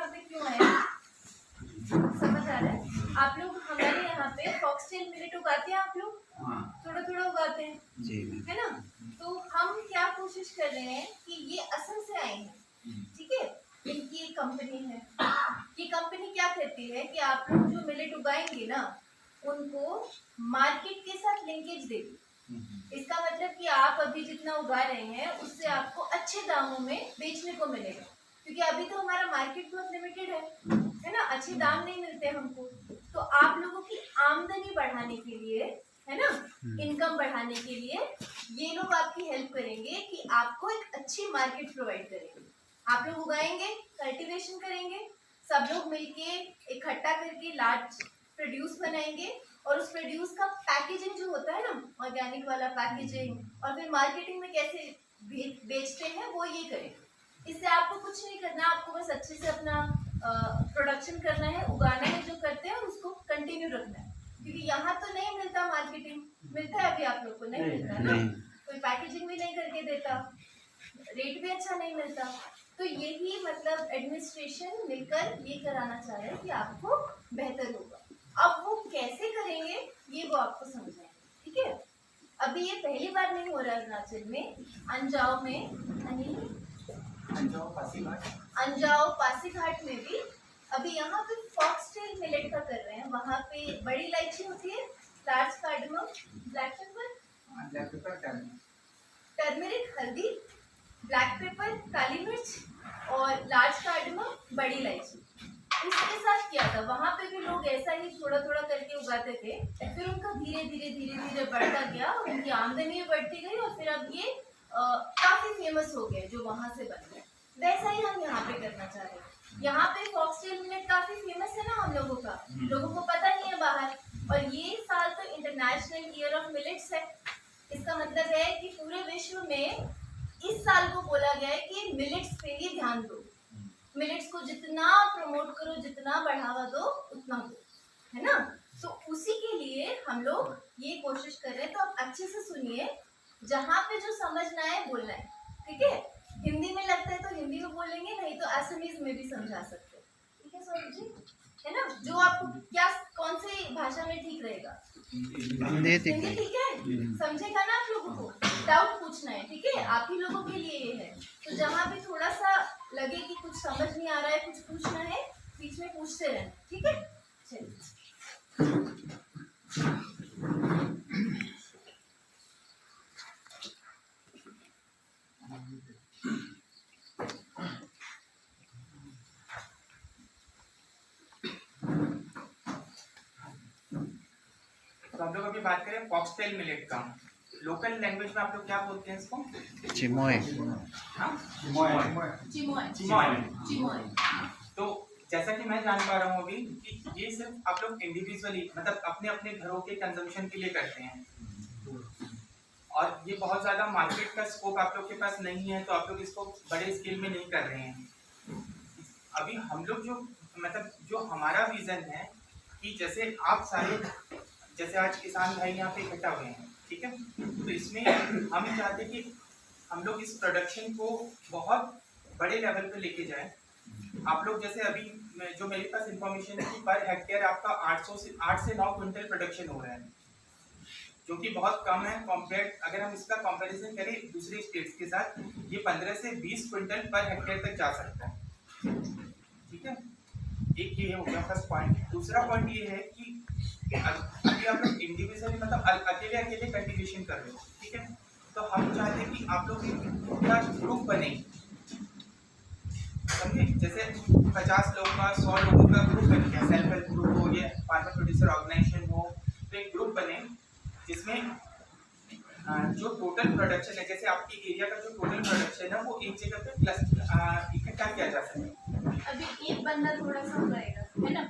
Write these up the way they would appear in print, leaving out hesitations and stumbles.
यहाँ पे क्यों आए, समझ आ रहा है? आप लोग हमारे यहाँ पे फॉक्सटेल मिलेट उगाते हैं, आप लोग थोड़ा थोड़ा उगाते हैं जी है ना। तो हम क्या कोशिश कर रहे हैं कि ये असम से आए हैं, ठीक है। इनकी एक कंपनी है, ये कंपनी क्या कहती है कि आप लोग जो मिलेट उगाएंगे ना उनको मार्केट के साथ लिंकेज देगी। इसका मतलब कि आप अभी जितना उगा रहे हैं उससे आपको अच्छे दामों में बेचने को मिलेगा, क्योंकि अभी तो हमारा मार्केट बहुत लिमिटेड है ना, अच्छे दाम नहीं मिलते हमको। तो आप लोगों की आमदनी बढ़ाने के लिए, है ना, इनकम बढ़ाने के लिए ये लोग आपकी हेल्प करेंगे कि आपको एक अच्छी मार्केट प्रोवाइड करेंगे। आप लोग उगाएंगे, कल्टीवेशन करेंगे, सब लोग मिलके इकट्ठा करके लार्ज प्रोड्यूस बनाएंगे और उस प्रोड्यूस का पैकेजिंग जो होता है ना, ऑर्गेनिक वाला पैकेजिंग, और फिर मार्केटिंग में कैसे बेचते हैं वो ये करेंगे। इससे आपको कुछ नहीं करना, आपको बस अच्छे से अपना प्रोडक्शन करना है, उगाना है जो करते हैं और उसको कंटिन्यू रखना है, क्योंकि यहाँ तो नहीं मिलता मार्केटिंग, मिलता है अभी आप लोग को नहीं मिलता ना, कोई पैकेजिंग भी नहीं करके देता, रेट भी अच्छा नहीं मिलता। तो यही मतलब एडमिनिस्ट्रेशन मिलकर ये कराना चाह रहा है कि आपको बेहतर होगा। अब वो कैसे करेंगे ये वो आपको समझाएंगे, ठीक है। अभी ये पहली बार नहीं हो रहा है अरुणाचल में, अंजाव में, अंजाव पासीघाट में भी अभी यहाँ पे फॉक्सटेल मिलेट का कर रहे हैं। वहाँ पे बड़ी इलायची होती है, large cardamom, black pepper, turmeric हल्दी, ब्लैक पेपर काली मिर्च और लार्ज कार्डमम बड़ी इलायची, इसके साथ किया था। वहाँ पे भी लोग ऐसा ही थोड़ा थोड़ा करके उगाते थे, फिर उनका धीरे धीरे बढ़ता गया, उनकी आमदनी भी बढ़ती गई और फिर अब ये काफी फेमस हो गए जो वहाँ से बन गए। वैसा ही हम यहाँ पे करना चाह रहे हैं। यहाँ पे फॉक्सटेल मिलेट काफी फेमस है ना हम लोगों का, लोगों को पता नहीं है बाहर, और ये साल तो इंटरनेशनल ईयर ऑफ मिलेट्स है। इसका मतलब है कि पूरे विश्व में इस साल को बोला गया है कि मिलेट्स पे ही ध्यान दो, मिलेट्स को जितना प्रमोट करो, जितना बढ़ावा दो उतना दो, है ना। तो उसी के लिए हम लोग ये कोशिश कर रहे हैं। तो आप अच्छे से सुनिए, जहाँ पे जो समझना है बोलना है, ठीक है। हिंदी में लगता है तो हिंदी में बोलेंगे, नहीं तो असमीज में भी समझा सकते हैं, ठीक है सौरभ जी, है ना। जो आपको क्या कौन सी भाषा में ठीक रहेगा, हिंदी ठीक है, समझेगा ना आप लोगों को, डाउट पूछना है, ठीक है, आप ही लोगों के लिए ये है। तो जहाँ भी थोड़ा सा लगे कि कुछ समझ नहीं आ रहा है, कुछ पूछना है, बीच में पूछते रहना, ठीक है। चलिए तो हम लोग अभी बात करें फॉक्सटेल मिलेट का। लोकल लैंग्वेज में आप लोग क्या बोलते हैं इसको? चिमोय। हाँ? चिमोय। तो जैसा कि मैं जान पा रहा हूँ अभी कि ये सिर्फ आप लोग इंडिविजुअली मतलब अपने अपने घरों के कंजम्पशन के लिए करते हैं, और ये बहुत ज़्यादा मार्केट का स्कोप आप लोग के पास नहीं है, तो आप लोग इसको बड़े स्केल में नहीं कर रहे हैं। अभी हम लोग जो मतलब जो हमारा विज़न है कि जैसे आप सारे जैसे आज किसान भाई यहाँ पे इकट्ठा हुए हैं, ठीक है, तो इसमें हम चाहते हैं कि हम लोग इस प्रोडक्शन को बहुत बड़े लेवल पे लेके जाएं। आप लोग जैसे अभी जो मेरे पास इंफॉर्मेशन है कि पर हेक्टेयर आपका 8 से 9 क्विंटल प्रोडक्शन हो रहा है, जो कि बहुत कम है कॉम्पेयर। अगर हम इसका कंपैरिजन करें दूसरे स्टेट्स के साथ, ये 15 से 20 क्विंटल पर हेक्टेयर तक जा सकता है, ठीक है। एक ये हो गया फर्स्ट पॉइंट। दूसरा पॉइंट ये है कि अभी आप लोग इंडिविजुअली मतलब अकेले अकेले कल्टीवेशन कर रहे हो, ठीक है, तो हम चाहते हैं कि आप लोग एक ग्रुप बने, समझे, जैसे 50 लोगों का 100 लोगों का ग्रुप बन गया, सेल्फ हेल्प ग्रुप हो या फार्मर प्रोड्यूसर ऑर्गेनाइजेशन हो, तो एक ग्रुप बने जिसमें जो टोटल प्रोडक्शन है, जैसे आपकी एरिया का जो टोटल प्रोडक्शन है वो एक जगह पे क्लस्टर इकट्ठा किया जा सके। अभी एक बंदा थोड़ा सा रहेगा, है ना,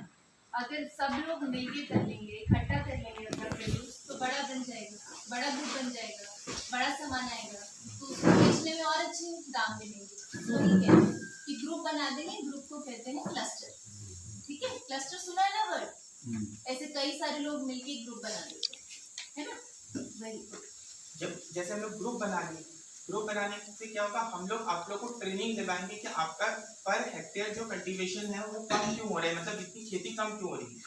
अगर सब लोग मिलके कर लेंगे, इकट्ठा कर लेंगे अपना प्रोड्यूस, तो बड़ा बन जाएगा, बड़ा ग्रुप बन जाएगा, बड़ा सामान आएगा, तो उसको बेचने में और अच्छे दाम मिलेंगे। तो ठीक है कि ग्रुप बना देंगे, ग्रुप को कहते हैं क्लस्टर, ठीक है। क्लस्टर सुना है ना वर्ड, ऐसे कई सारे लोग मिलके ग्रुप बना देते हैं, है ना। वही जब जैसे हम लोग ग्रुप बना लें ग्रो कराने से क्या होगा, हम लोग आप लोग को ट्रेनिंग दिलाएंगे कि आपका पर हेक्टेयर जो कल्टीवेशन है वो कम क्यों हो रहा है, मतलब इतनी खेती कम क्यों हो रही है।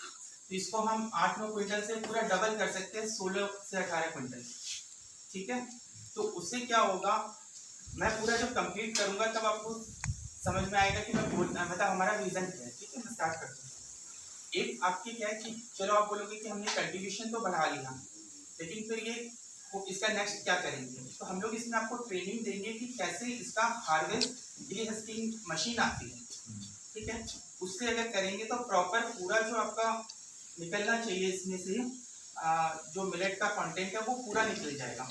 तो इसको हम 8-9 क्विंटल से पूरा डबल कर सकते हैं, 16 से 18 क्विंटल। ठीक है, तो उससे क्या होगा, मैं पूरा जब कंप्लीट करूंगा तब आपको समझ में आएगा कि मैं मतलब हमारा विजन क्या है। ठीक है, मैं स्टार्ट करता हूँ। एक आपकी क्या है कि चलो आप बोलोगे कि हमने कल्टीवेशन तो बढ़ा लिया, लेकिन फिर ये इसका नेक्स्ट क्या करेंगे। तो हम लोग इसमें आपको ट्रेनिंग देंगे कि कैसे इसका हार्वेस्ट डीहस्किंग मशीन आती है। ठीक है, उससे अगर करेंगे तो प्रॉपर पूरा जो आपका निकलना चाहिए इसमें से जो मिलेट का कंटेंट है वो पूरा निकल जाएगा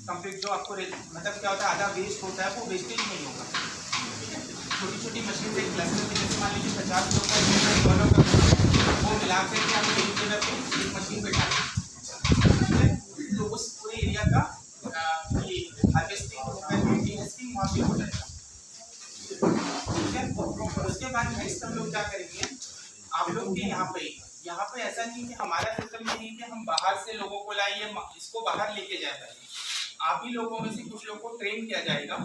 कंप्लीट। जो आपको मतलब क्या होता है, आधा वेस्ट होता है वो वेस्टेज नहीं होगा। ठीक है, छोटी छोटी मशीन से क्लस्टर में जैसे मान लीजिए 50 लोग का वो मिला करके हम एक जगह पे एक मशीन बैठा तो उस पूरे एरिया का हार्वेस्टिंग वहाँ पे हो जाएगा। ठीक है, उसके बाद नेक्स्ट हम लोग क्या करेंगे, आप लोग के यहाँ पे ऐसा नहीं कि हमारा सिस्टम ये नहीं कि हम बाहर से लोगों को लाइए इसको बाहर लेके जाए पहले। आप ही लोगों में से कुछ लोग को ट्रेन किया जाएगा,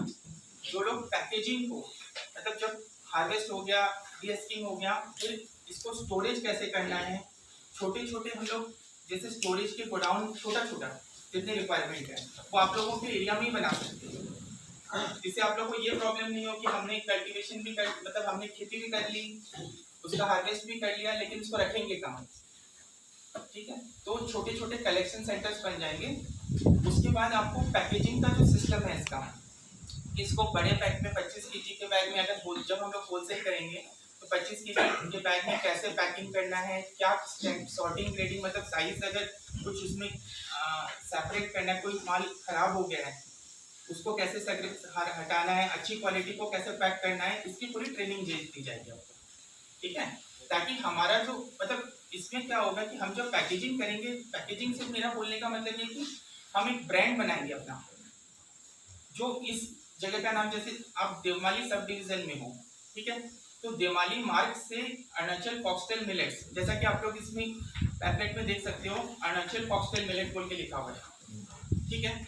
जो लोग पैकेजिंग को मतलब जब हार्वेस्ट हो गया, डीहस्किंग हो गया, फिर इसको स्टोरेज कैसे करना है। छोटे छोटे हम लोग जैसे स्टोरेज के गोडाउन छोटा छोटा जितने रिक्वायरमेंट है वो आप लोगों के एरिया में ही बना सकते हैं, जिससे आप लोगों को ये प्रॉब्लम नहीं हो कि हमने कल्टीवेशन भी कर मतलब हमने खेती भी कर ली, उसका हार्वेस्ट भी कर लिया, लेकिन उसको रखेंगे कहाँ। ठीक है, तो छोटे छोटे कलेक्शन सेंटर्स बन जाएंगे। उसके बाद आपको पैकेजिंग का जो सिस्टम है इसको बड़े पैक में 25 kg के बैग में अगर जब हम लोग होलसेल करेंगे तो 25 kg के बैग में कैसे पैकिंग करना है, क्या सॉर्टिंग ग्रेडिंग मतलब साइज अगर कुछ उसमें सेपरेट करना है, कोई माल खराब हो गया है उसको कैसे हटाना है, अच्छी क्वालिटी को कैसे पैक करना है, इसकी पूरी ट्रेनिंग दी जाएगी आपको। ठीक है, ताकि हमारा जो मतलब इसमें क्या होगा कि हम जब पैकेजिंग करेंगे, पैकेजिंग से मेरा बोलने का मतलब ये कि हम एक ब्रांड बनाएंगे अपना, जो इस जगह का नाम, जैसे आप देवमाली सब डिवीजन में हो, ठीक है, तो देवमाली मार्ग से अरुणाचल फॉक्सटेल मिलेट्स, जैसा कि आप लोग इसमें पैम्फलेट में देख सकते हो, अरुणाचल फॉक्सटेल मिलेट बोल के लिखा हुआ है। ठीक है,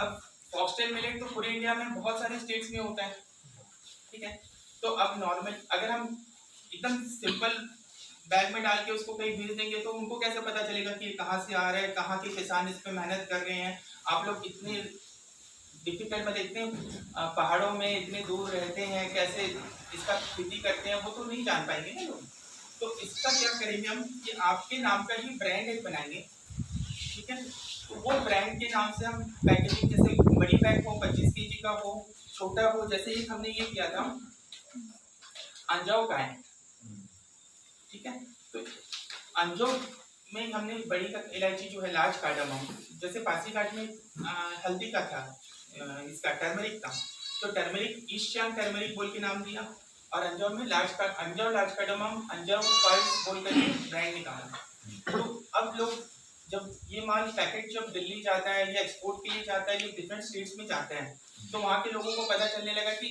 अब फॉक्सटेल मिलेट तो पूरे इंडिया में बहुत सारे स्टेट्स में होता है। ठीक है, तो अब नॉर्मल अगर हम एकदम सिंपल बैग में डाल के उसको कहीं भेज देंगे तो उनको कैसे पता चलेगा कि कहाँ से आ रहा है, कहाँ के किसान इस पे मेहनत कर रहे हैं। आप लोग इतने डिफिकल्ट मतलब इतने पहाड़ों में इतने दूर रहते हैं, कैसे इसका खेती करते हैं वो तो नहीं जान पाएंगे ना लोग। तो इसका क्या करेंगे हम कि आपके नाम का ही ब्रांड एक बनाएंगे। ठीक है, तो वो ब्रांड के नाम से हम पैकेजिंग, जैसे बड़ी पैक हो 25 kg का हो, छोटा हो, जैसे एक हमने ये किया था अंजाव का है। ठीक है, तो अंजाव में हमने बड़ी इलायची जो है लार्ज कार्डमम, जैसे पासीघाट में हल्दी का था, इसका टर्मरिक था, तो टर्मरिक ईस्ट सियांग टर्मरिक बोल के नाम दिया, और अंजाव में Anjaw large cardamom Anjaw pearls बोल कर ब्रांड निकाला। तो अब लोग जब ये माल पैकेट जब दिल्ली जाता है या एक्सपोर्ट के लिए जाता है या डिफरेंट स्टेट्स में जाता है, तो वहाँ के लोगों को पता चलने लगा कि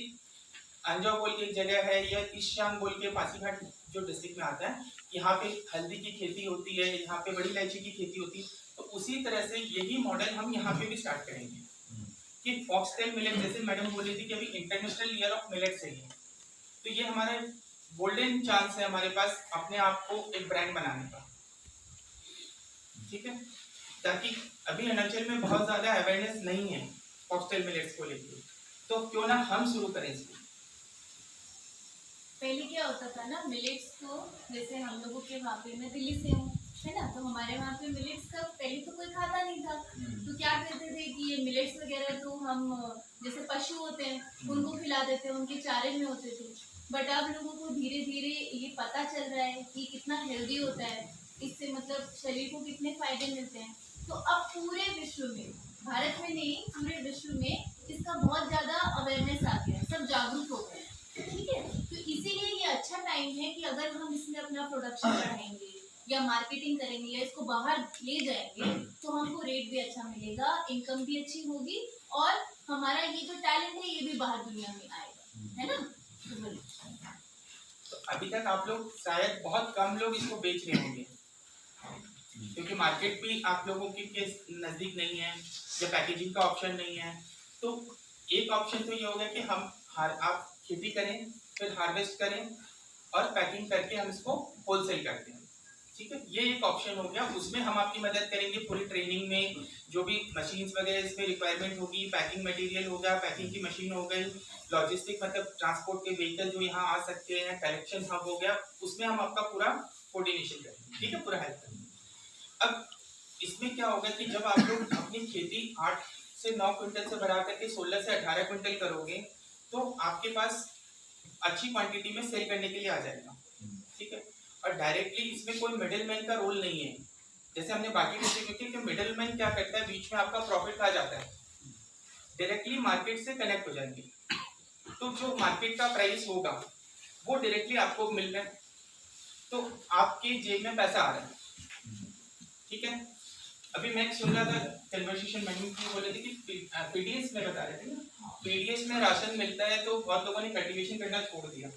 अंजाव बोल के एक जगह है या ईस्ट सियांग बोल के पासीघाट जो डिस्ट्रिक्ट में आता है, यहाँ पे हल्दी की खेती होती है, यहाँ पे बड़ी इलायची की खेती होती है। तो उसी तरह से यही मॉडल हम यहाँ पे भी स्टार्ट करेंगे कि फॉक्सटेल मिलेट, जैसे मैडम बोली थी कि अभी इंटरनेशनल ईयर ऑफ मिलेट से है, तो ये हमारे गोल्डन चांस है हमारे पास अपने आप को एक ब्रांड बनाने का। ठीक है, ताकि अभी अरुणाचल में बहुत ज्यादा अवेयरनेस नहीं है फॉक्सटेल मिलेट्स को लेकर, तो क्यों ना हम शुरू करें इसको। पहले क्या होता था ना, मिलेट्स को जैसे हम लोगों के वहाँ पे, मैं दिल्ली से हूँ है ना, तो हमारे वहाँ पे मिलेट्स का पहले तो कोई खाता नहीं था। तो क्या कहते थे कि ये मिलेट्स वगैरह तो हम जैसे पशु होते हैं उनको खिला देते हैं, उनके चारे में होते थे। बट अब लोगों को धीरे धीरे ये पता चल रहा है कि कितना हेल्दी होता है, इससे मतलब शरीर को कितने फायदे मिलते हैं। तो अब पूरे विश्व में, भारत में नहीं पूरे विश्व में इसका बहुत ज़्यादा अवेयरनेस आ गया है, सब जागरूक हो गए हैं। ठीक है, तो इसीलिए ये अच्छा टाइम है कि अगर हम इसमें अपना प्रोडक्शन बढ़ाएंगे या मार्केटिंग करेंगे या इसको बाहर ले जाएंगे तो हमको रेट भी अच्छा मिलेगा, इनकम भी अच्छी होगी, और हमारा ये जो टैलेंट है ये भी बाहर दुनिया में आएगा, है ना। तो अभी तक आप लोग शायद बहुत कम लोग इसको बेच रहे होंगे, क्योंकि मार्केट भी आप लोगों के नज़दीक नहीं है या पैकेजिंग का ऑप्शन नहीं है। तो एक ऑप्शन तो ये होगा कि आप खेती करें, फिर हार्वेस्ट करें और पैकिंग करके हम इसको होलसेल करते हैं, ठीक है। ये एक ऑप्शन हो गया, उसमें हम आपकी मदद करेंगे पूरी ट्रेनिंग में, जो भी मशीन्स वगैरह इसमें रिक्वायरमेंट होगी, पैकिंग मटेरियल हो गया, पैकिंग की मशीन हो गई, लॉजिस्टिक मतलब ट्रांसपोर्ट के व्हीकल जो यहाँ आ सकते हैं, कलेक्शन हब हो गया, उसमें हम आपका पूरा कोऑर्डिनेशन करेंगे, ठीक है, पूरा हेल्प करेंगे। अब इसमें क्या होगा कि जब आप लोग अपनी खेती 8 से 9 क्विंटल से बढ़ा करके 16 से 18 क्विंटल करोगे, तो आपके पास अच्छी क्वांटिटी में सेल करने के लिए आ जाएगा, ठीक है। और डायरेक्टली इसमें कोई मिडिलमैन का रोल नहीं है, जैसे हमने बाकी डिस्ट्रीब्यूटर कि मिडिलमैन क्या करता है, बीच में आपका प्रॉफिट खा जाता है, डायरेक्टली मार्केट से कनेक्ट हो जाएंगे, तो जो मार्केट का प्राइस होगा वो डायरेक्टली आपको मिल रहा है, तो आपके जेब में पैसा आ रहा है, ठीक है। अभी मैं सुन रहा था कन्वर्सेशन मैडम की बोले थे कि पीडीएस में बता रहे थे ना, पीडीएस में राशन मिलता है तो बहुत लोगों ने कल्टीवेशन करना छोड़ दिया।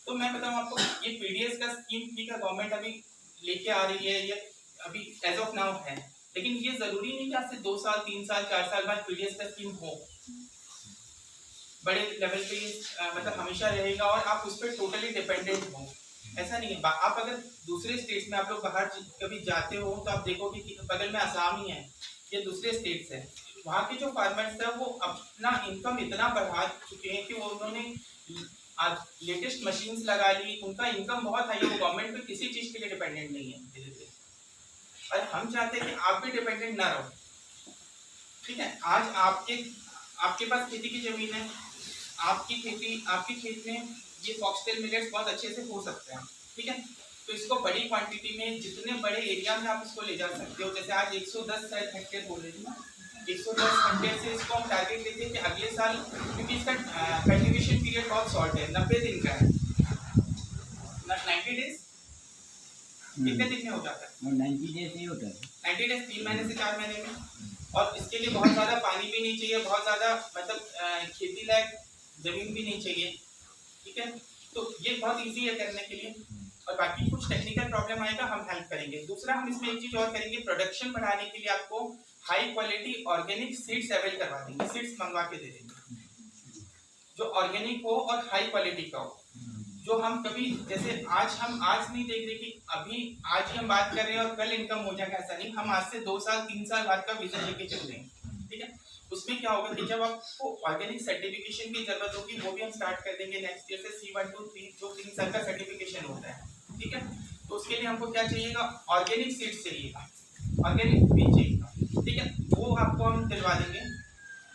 तो मैं बताऊं आपको, ये पीडीएस का स्कीम भी का गवर्नमेंट अभी लेके आ रही है, ये अभी एज ऑफ नाउ है, लेकिन ये जरूरी नहीं कि आज से 2 साल 3 साल 4 साल बाद पीडीएस का स्कीम हो, बड़े लेवल पे मतलब हमेशा रहेगा और आप उस पर टोटली डिपेंडेंट हो, ऐसा नहीं है। आप अगर दूसरे स्टेट्स में आप लोग बाहर कभी जाते हो तो आप देखोगे कि बगल में आसाम ही है, ये दूसरे स्टेट्स है, वहाँ के जो फार्मर्स है वो अपना इनकम इतना बढ़ा चुके हैं कि वो उन्होंने आज लेटेस्ट मशीन्स लगा ली, उनका इनकम बहुत हाई है, वो गवर्नमेंट पे किसी चीज के लिए डिपेंडेंट नहीं है धीरे धीरे। और हम चाहते हैं कि आप भी डिपेंडेंट ना रहो, ठीक है। आज आपके पास खेती की जमीन है, आपकी खेत में ये फॉक्सटेल मिलेट्स बहुत अच्छे से हो सकते हैं, ठीक है। तो इसको बड़ी क्वांटिटी में जितने बड़े एरिया में आप इसको ले जा सकते हो, जैसे आज 110 हेक्टेयर बोल रहे थे ना, 110 हेक्टेयर से इसको हम टारगेट लेते हैं कि अगले साल, क्योंकि इसका कल्टीवेशन पीरियड बहुत शॉर्ट है, 90 दिन का है, 90 डेज कितने दिन में हो जाता है? 90 डेज ही होता है, 90 डेज 3 महीने से 4 महीने में, और इसके लिए बहुत ज़्यादा पानी भी नहीं चाहिए, बहुत ज़्यादा मतलब खेती लायक जमीन भी नहीं चाहिए, ठीक है। तो ये बहुत इजी है करने के लिए, और बाकी कुछ टेक्निकल प्रॉब्लम आएगा हम हेल्प करेंगे। दूसरा हम इसमें एक चीज़ और करेंगे, प्रोडक्शन बढ़ाने के लिए आपको high quality organic seeds avail करवा देंगे, सीड्स मंगवा के दे देंगे जो ऑर्गेनिक हो और हाई क्वालिटी का हो, जो हम कभी जैसे हम आज नहीं देख रहे कि अभी आज ही हम बात कर रहे हैं और कल इनकम हो जाएगा, ऐसा नहीं, हम आज से 2 साल 3 साल बाद का विजन लेके चल रहे हैं, ठीक है। उसमें क्या होगा कि जब आपको ऑर्गेनिक सर्टिफिकेशन की जरूरत होगी, वो भी हम स्टार्ट कर देंगे नेक्स्ट ईयर से, C1 to 3 जो 3 साल का सर्टिफिकेशन होता है, ठीक है। तो उसके लिए हमको क्या चाहिएगा, ऑर्गेनिक सीड्स चाहिएगा, ऑर्गेनिक बीज चाहिएगा, ठीक है, वो आपको हम दिलवा देंगे,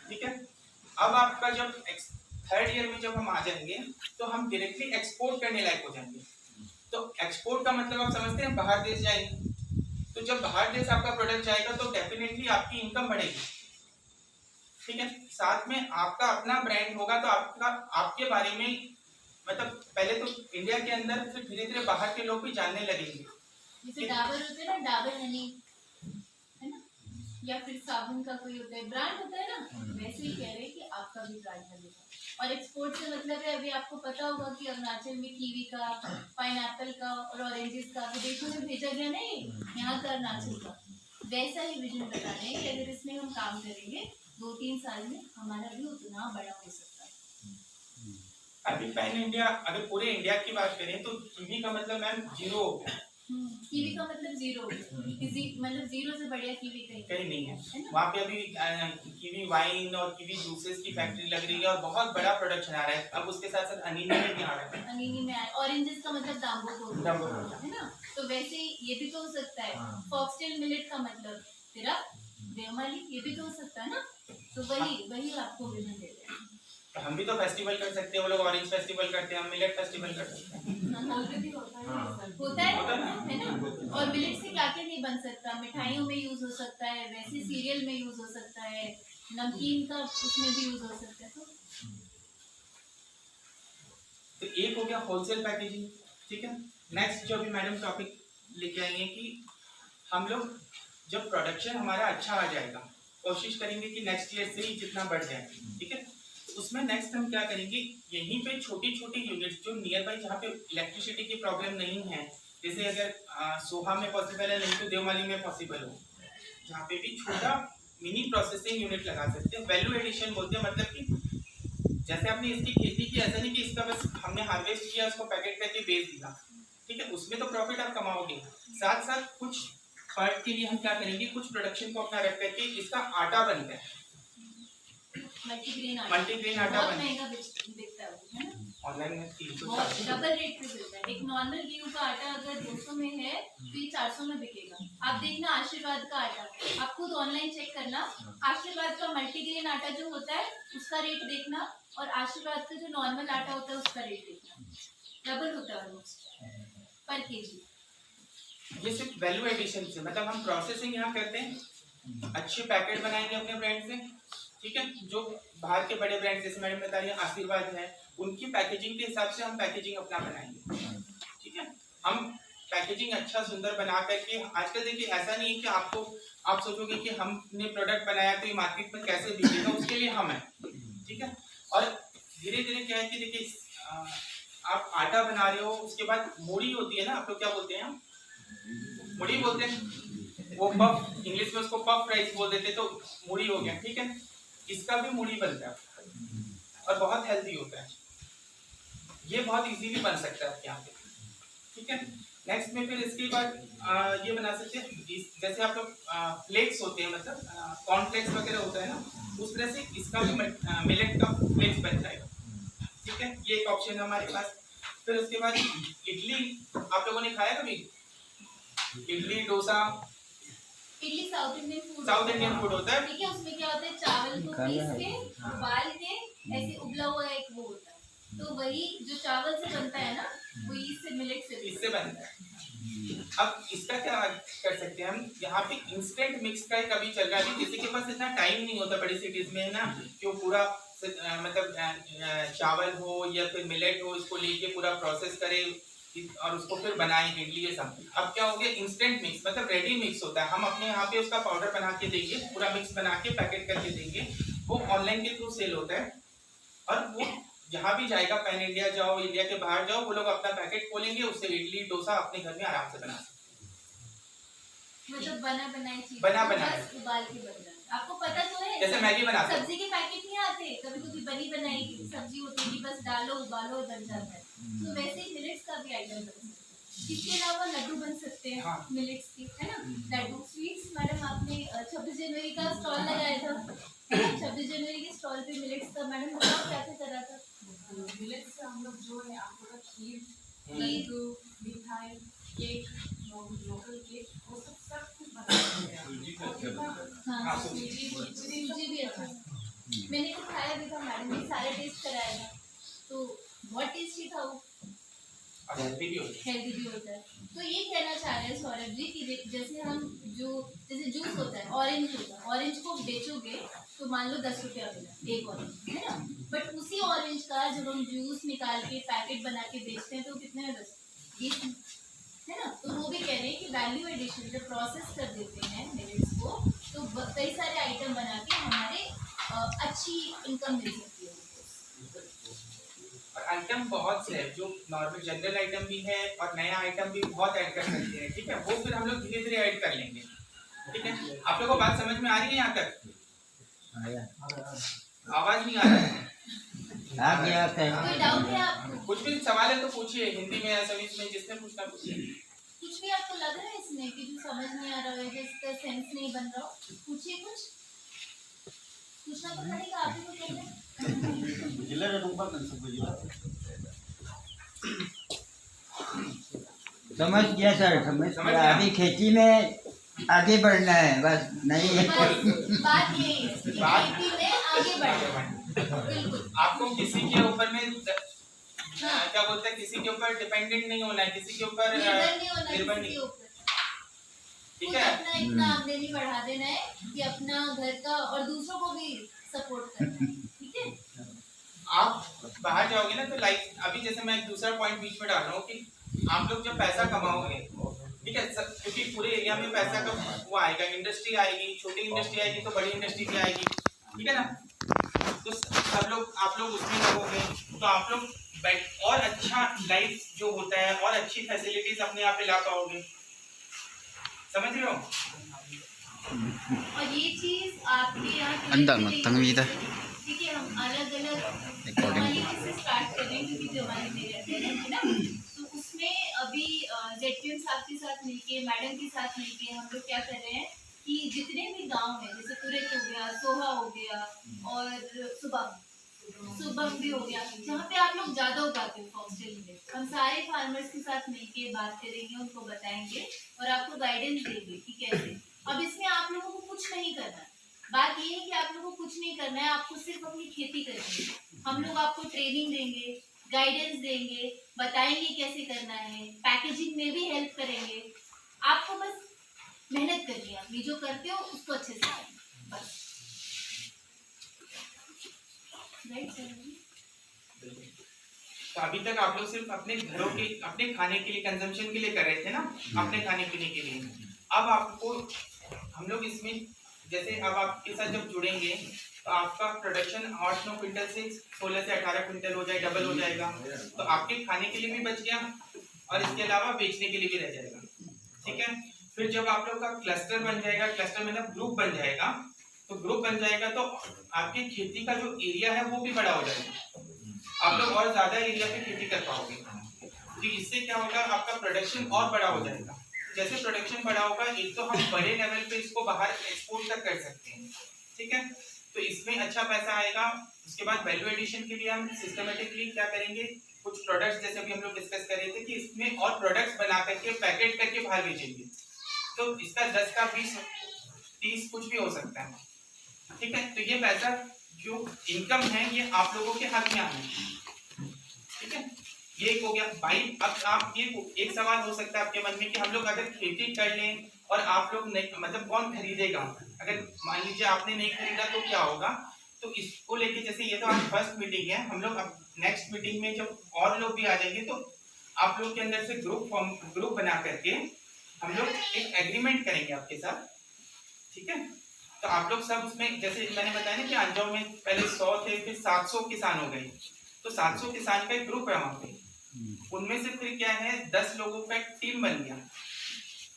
ठीक है। अब आपका जब 3rd ईयर में जब हम आ जाएंगे तो हम डायरेक्टली एक्सपोर्ट करने लायक हो जाएंगे। तो एक्सपोर्ट का मतलब आप समझते हैं, बाहर देश जाएंगे, तो जब बाहर देश आपका प्रोडक्ट जाएगा तो डेफिनेटली आपकी इनकम बढ़ेगी, ठीक है। साथ में आपका अपना ब्रांड होगा, तो आपके बारे में मतलब पहले तो इंडिया के अंदर, फिर धीरे धीरे बाहर के लोग भी जानने लगेंगे। जैसे डाबर होते हैं ना, डाबर हनी है ना, या फिर साबुन का कोई होता है ब्रांड होता है ना, वैसे ही कह रहे हैं कि आपका भी ब्रांड बनेगा। और एक्सपोर्ट से मतलब है, अभी आपको पता होगा कि अरुणाचल में कीवी का, पाइनएप्पल का और ऑरेंजेस का विदेशों में भेजा गया नहीं, यहाँ का अरुणाचल का, वैसा ही विजन बता रहे हैं कि अगर इसमें हम काम करेंगे 2-3 साल में हमारा भी उतना बड़ा हो सकता है। अभी पैन इंडिया, अगर पूरे इंडिया की बात करें तो कीवी का मतलब मैम 0 हो गया, कीवी का मतलब 0 मतलब 0 से बढ़िया कीवी कहीं नहीं है। वहाँ पे अभी कीवी वाइन और कीवी जूसेस की फैक्ट्री लग रही है और बहुत बड़ा प्रोडक्शन आ रहा है। अब उसके साथ साथ अनीनी में भी आ रहा है, अनीनी में ऑरेंजेस का मतलब डांबो है ना, तो वैसे ही ये भी तो हो सकता है। फॉक्सटेल मिलेट का मतलब तेरा देवमाली, ये भी तो हो सकता है ना, तो वही आपको विजन दे रहे हैं। तो हम भी तो फेस्टिवल कर सकते हैं, वो लोग ऑरेंज फेस्टिवल करते हैं, हम मिलेट फेस्टिवल कर सकते हैं, ऑलरेडी होता है ना। और मिलेट से क्या क्या नहीं बन सकता, मिठाइयों में यूज हो सकता है, वैसे सीरियल में यूज हो सकता है, नमकीन का उसमें भी यूज हो सकता है। तो एक हो गया होलसेल पैकेजिंग, ठीक है। नेक्स्ट जो अभी मैडम टॉपिक लेके आएंगे कि हम लोग जब प्रोडक्शन हमारा अच्छा आ जाएगा, कोशिश करेंगे कि नेक्स्ट ईयर से ही जितना बढ़ जाए, ठीक है। उसमें नेक्स्ट हम क्या करेंगे, यहीं पे छोटी छोटी यूनिट्स जो नियर बाई, जहाँ पे इलेक्ट्रिसिटी की प्रॉब्लम नहीं है, जैसे अगर सोहा में पॉसिबल है, नहीं तो देवमाली में पॉसिबल हो, जहाँ पे भी छोटा मिनी प्रोसेसिंग यूनिट लगा सकते हैं। वैल्यू एडिशन बोलते हैं, मतलब कि जैसे आपने इसकी खेती की, ऐसा नहीं कि इसका बस हमने हार्वेस्ट किया उसको पैकेट करके बेच दिया, ठीक है, उसमें तो प्रॉफिट आप कमाओगे, साथ साथ कुछ पार्ट के लिए हम क्या करेंगे, कुछ प्रोडक्शन को अपना रख करके इसका आटा बनता है, मल्टीग्रेन आटा बहुत बनता महंगा बिकता है वो, है ना? ऑनलाइन में 300 बहुत डबल रेट पे मिलता है। एक नॉर्मल गेहूं का आटा अगर 200 में है तो ये 400 में बिकेगा। आप देखना आशीर्वाद का आटा, आप खुद ऑनलाइन चेक करना, आशीर्वाद का मल्टीग्रेन आटा जो होता है उसका रेट देखना, और आशीर्वाद का जो नॉर्मल आटा होता है उसका रेट देखना, डबल होता है ऑलमोस्ट पर केजी। ये सिर्फ वैल्यू एडिशन से, मतलब हम प्रोसेसिंग यहाँ करते हैं, अच्छे पैकेट बनाएंगे अपने ब्रांड से, ठीक है, जो बाहर के बड़े ब्रांड जैसे मैडम बता रही है आशीर्वाद है, उनकी पैकेजिंग के हिसाब से हम पैकेजिंग अपना बनाएंगे, ठीक है, हम पैकेजिंग अच्छा सुंदर बना करके, आजकल देखिए ऐसा नहीं है कि आप सोचोगे कि हमने प्रोडक्ट बनाया तो ये मार्केट में कैसे बिकेगा, उसके लिए हम है, ठीक है, और धीरे धीरे क्या है कि देखिए आप आटा बना रहे हो, उसके बाद मूढ़ी होती है ना, आप लोग क्या बोलते हैं, मूढ़ी बोलते हैं, वो पफ, इंग्लिश में उसको पफ राइस बोल देते, तो मूढ़ी हो गया, ठीक है, इसका भी मूढ़ी बनता है और बहुत हेल्दी होता है, ये बहुत इजीली बन सकता है आपके यहाँ पे, ठीक है। नेक्स्ट में फिर इसके बाद ये बना सकते हैं, जैसे आप लोग फ्लेक्स होते हैं, मतलब कॉर्नफ्लेक्स वगैरह होता है ना, उस तरह से इसका भी मिलेट का फ्लेक्स बन जाएगा, ठीक है, ये एक ऑप्शन है हमारे पास। फिर उसके बाद इडली, आप लोगों ने खाया कभी idli dosa? Idli south Indian food होता है, ठीक है, उसमें क्या होता है, चावल को पीस के उबाल के ऐसे उबला हुआ एक वो होता है, तो वही जो चावल से बनता है ना, वही इससे मिलेट से इससे बनता है। अब इसका क्या कर सकते हैं हम, यहाँ पे इंस्टेंट मिक्स का कभी चल रहा है, किसी के पास इतना टाइम नहीं होता बड़ी सिटीज में, है ना, कि वो पूरा मतलब चावल हो या फिर मिलेट हो, इसको लेके पूरा प्रोसेस करे और उसको फिर बनाएं इडली ये सब। अब क्या हो गया, इंस्टेंट मिक्स, मतलब रेडी मिक्स होता है, हम अपने यहाँ पे उसका पाउडर बना के देंगे, पूरा मिक्स बना के पैकेट करके देंगे, वो ऑनलाइन के थ्रू सेल होता है, और वो जहाँ भी जाएगा, पैन इंडिया जाओ, इंडिया के बाहर जाओ, वो लोग अपना पैकेट खोलेंगे, उससे इडली डोसा अपने घर में आराम से बना सकते हैं, मतलब बना बनाई चीज, बना बनाई उबाल के बन जाए। आपको पता तो है, जैसे मैगी बनाते हैं, सब्जी के पैकेट नहीं आते, कभी कभी बनी बनाई सब्जी होती है, बस डालो उबालो बन जाता है, तो वैसे ही मिलेट्स का भी आइटम बन सकता है। इसके अलावा लड्डू बन सकते हैं, हाँ। मिलेट्स के, है ना, लड्डू स्वीट्स। मैडम आपने 26 जनवरी का स्टॉल लगाया था, 26 जनवरी के स्टॉल पे मिलेट्स का मैडम बताओ क्या क्या करा था? मिलेट्स से हम लोग जो है आपको खीर, लड्डू, मिठाई, केक, लोकल केक, वो सब कुछ बनाते हैं। हाँ, सूजी भी अच्छा, मैंने तो खाया भी था मैडम ने, सारे टेस्ट कराया था, तो बहुत टेस्टी था वो, हेल्दी भी होता है। तो ये कहना चाह रहे हैं सौरभ जी कि जैसे हम जैसे जूस होता है, ऑरेंज होता है, ऑरेंज को बेचोगे तो मान लो 10 रुपया मिला एक ऑरेंज, है ना, बट उसी ऑरेंज का जब हम जूस निकाल के पैकेट बना के बेचते हैं तो कितने में बचते, 20, है ना, तो वो भी कह रहे हैं कि वैल्यू एडिशन जब प्रोसेस कर देते हैं मिलेट्स को, तो कई सारे आइटम बना के हमारे अच्छी इनकम मिल सकती है। और आइटम बहुत से है, जो नॉर्मल जनरल आइटम भी है और नया आइटम भी बहुत ऐड कर सकते हैं, ठीक है, वो फिर हम लोग धीरे धीरे ऐड कर लेंगे, ठीक है। आप लोगों को बात समझ में आ रही है यहाँ तक? आवाज नहीं आ रहा है? कोई डाउट है आपको? कुछ भी सवाल है तो पूछिए, हिंदी में या सभी में, जिसने पूछना पूछिए। कुछ भी आपको लग रहा है इसमें कि जो समझ नहीं आ रहा है, जिसका सेंस नहीं बन रहा, पूछिए, कुछ पूछना तो पड़ेगा, आप ही को कहना है। समझ गया सर, समझ गया। अभी खेती में आगे बढ़ना है, बस नहीं है। बात यही है, खेती में आगे बढ़ना है, बिल्कुल। आपको किसी के ऊपर में क्या बोलते हैं, किसी के ऊपर डिपेंडेंट नहीं होना है, किसी के ऊपर निर्भर नहीं, ठीक है, अपना इतना आमदनी बढ़ा देना है कि अपना घर का और दूसरों को भी सपोर्ट करना है, ठीक है। आप बाहर जाओगे ना तो लाइक अभी जैसे मैं एक दूसरा पॉइंट बीच में डाल रहा हूँ कि आप लोग जब पैसा कमाओगे, ठीक है, क्योंकि पूरे एरिया में पैसा का वो आएगा, इंडस्ट्री आएगी, छोटी इंडस्ट्री आएगी तो बड़ी इंडस्ट्री भी आएगी, ठीक है ना, तो सब लोग आप लोग उसमें लगोगे तो आप लोग और अच्छा लाइफ जो होता है और अच्छी फैसिलिटीज अपने आप पे ला पाओगे, समझ रहे हो? और ये चीज आपके यहाँ अंदर मत तंगवीदा ठीक है, हम अलग अलग Recording. जमाने से स्टार्ट कर रहे हैं क्योंकि जमाने मेरे पेरेंट्स है ना, तो उसमें अभी जेटविन साहब के साथ मिलके, मैडम के साथ मिलके हम लोग क्या कर रहे हैं कि जितने भी गांव हैं, जैसे तुरक हो गया, सोहा हो गया और सुबह भी हो गया, जहाँ पे आप लोग ज्यादा उगाते हो फॉक्सटेल में, हम सारे फार्मर्स के साथ मिलके बात करेंगे, उनको बताएंगे और आपको गाइडेंस देंगे कि कैसे। अब इसमें आप लोगों को कुछ नहीं करना है, बात ये है कि आप लोगों को कुछ नहीं करना है, आपको सिर्फ अपनी खेती करनी है। हम लोग आपको ट्रेनिंग देंगे, गाइडेंस देंगे, बताएंगे कैसे करना है, पैकेजिंग में भी हेल्प करेंगे। आपको बस मेहनत करनी है, अपनी जो करते हो उसको अच्छे से करना बस। Right sir? तो अभी तक आप लोग सिर्फ अपने घरों के, अपने खाने के लिए, कंजम्पशन के लिए कर रहे थे ना, अपने खाने पीने के लिए। अब आपको हम लोग इसमें, जैसे अब आपके साथ जब जुड़ेंगे तो आपका प्रोडक्शन 8-9 क्विंटल से 16 से 18 क्विंटल हो जाए, डबल हो जाएगा। तो आपके खाने के लिए भी बच गया और इसके अलावा बेचने के लिए भी रह जाएगा। ठीक है, फिर जब आप लोग का क्लस्टर बन जाएगा, क्लस्टर मतलब ग्रुप बन जाएगा, तो ग्रुप बन जाएगा तो आपकी खेती का जो एरिया है वो भी बड़ा हो जाएगा, आप लोग और ज्यादा एरिया पे खेती कर पाओगे। तो इससे क्या होगा, आपका प्रोडक्शन और बड़ा हो जाएगा। जैसे प्रोडक्शन बड़ा होगा, एक तो हम बड़े लेवल पे इसको बाहर एक्सपोर्ट तक कर सकते हैं। ठीक है, तो इसमें अच्छा पैसा आएगा। उसके बाद वैल्यू एडिशन के लिए हम सिस्टमेटिकली क्या करेंगे, कुछ प्रोडक्ट्स जैसे अभी हम लोग डिस्कस कर रहे थे कि इसमें और प्रोडक्ट्स बना करके पैकेट करके बाहर बेचेंगे। तो इसका 10 का 20 30 कुछ भी हो सकता है। ठीक है, तो ये पैसा जो इनकम है ये आप लोगों के हाथ में आना है। ठीक है, ये एक हो गया भाई। अब आप ये एक सवाल हो सकता है आपके मन में कि हम लोग अगर खेती कर लें और आप लोग नहीं, मतलब कौन खरीदेगा, अगर मान लीजिए आपने नहीं खरीदा तो क्या होगा। तो इसको लेके, जैसे ये तो आज फर्स्ट मीटिंग है, हम लोग अब नेक्स्ट मीटिंग में जब और लोग भी आ जाएंगे तो आप लोग के अंदर से ग्रुप बना करके हम लोग एक एग्रीमेंट करेंगे आपके साथ। ठीक है, तो आप लोग सब उसमें, जैसे मैंने बताया ना कि अंजाव में पहले 100 थे, फिर 700 किसान हो गए, तो 700 किसान का एक ग्रुप है वहां पे। उनमें से फिर क्या है, 10 लोगों का एक टीम बन गया।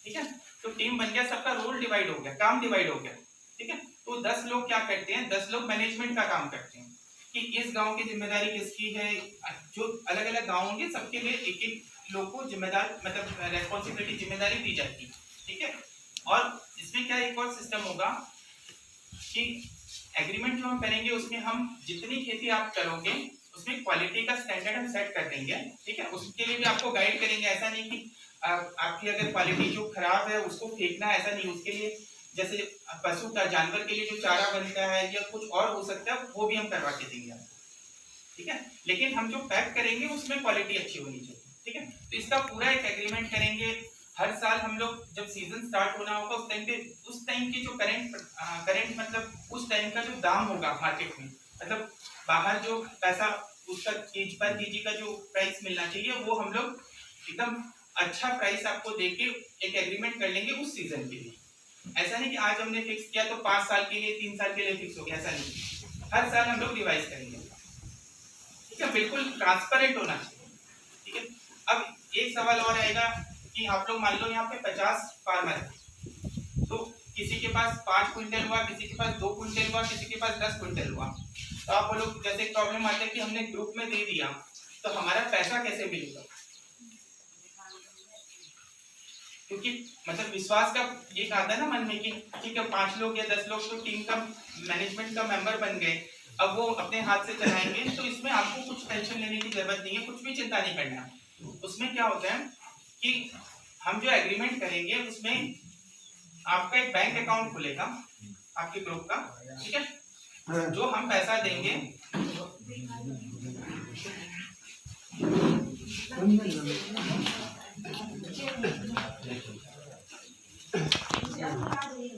ठीक है, तो टीम बन गया, सबका रोल डिवाइड हो गया, काम डिवाइड हो गया। ठीक है, तो 10 लोग क्या करते हैं, 10 लोग मैनेजमेंट का काम करते हैं कि इस गांव की जिम्मेदारी किसकी है। जो अलग अलग गांव होंगे सबके लिए एक एक लोग को जिम्मेदार, मतलब रेस्पॉन्सिबिलिटी, जिम्मेदारी दी जाती है। ठीक है, और इसमें क्या एक और सिस्टम होगा कि एग्रीमेंट जो हम करेंगे उसमें हम जितनी खेती आप करोगे उसमें क्वालिटी का स्टैंडर्ड हम सेट कर देंगे। ठीक है, उसके लिए भी आपको गाइड करेंगे। ऐसा नहीं कि आपकी अगर क्वालिटी जो खराब है उसको फेंकना, ऐसा नहीं। उसके लिए जैसे पशु का, जानवर के लिए जो चारा बनता है या कुछ और हो सकता है वो भी हम करवा के देंगे आपको। ठीक है, लेकिन हम जो पैक करेंगे उसमें क्वालिटी अच्छी होनी चाहिए। ठीक है, तो इसका पूरा एक एग्रीमेंट करेंगे। हर साल हम लोग जब सीजन स्टार्ट होना होगा उस टाइम की जो करेंट मतलब उस टाइम का जो दाम होगा मार्केट में, मतलब बाहर जो पैसा उसका पर केजी का जो प्राइस मिलना चाहिए, वो हम लोग एकदम अच्छा प्राइस आपको देके एक एग्रीमेंट कर लेंगे उस सीजन के लिए। ऐसा नहीं कि आज हमने फिक्स किया तो 5 साल के लिए, 3 साल के लिए फिक्स हो गया, ऐसा नहीं। हर साल हम लोग रिवाइज करेंगे। ठीक है, बिल्कुल ट्रांसपेरेंट होना चाहिए। ठीक है, अब एक सवाल और आएगा कि आप लोग मान लो यहाँ पे 50 फार्मर है, तो किसी के पास 5 क्विंटल हुआ, किसी के पास 2 क्विंटल हुआ, किसी के पास 10 क्विंटल हुआ। तो आप बोलो, जैसे प्रॉब्लम आता है कि हमने ग्रुप में दे दिया तो हमारा पैसा कैसे मिलेगा, क्योंकि मतलब विश्वास का ये आता है ना मन में कि ठीक है 5 लोग या 10 लोग तो टीम का, मैनेजमेंट का मेंबर बन गए, अब वो अपने हाथ से चलाएंगे। तो इसमें आपको कुछ टेंशन लेने की जरूरत नहीं है, कुछ भी चिंता नहीं करना। उसमें क्या होता है कि हम जो एग्रीमेंट करेंगे उसमें आपका एक बैंक अकाउंट खुलेगा आपके ग्रुप का। ठीक है, जो हम पैसा देंगे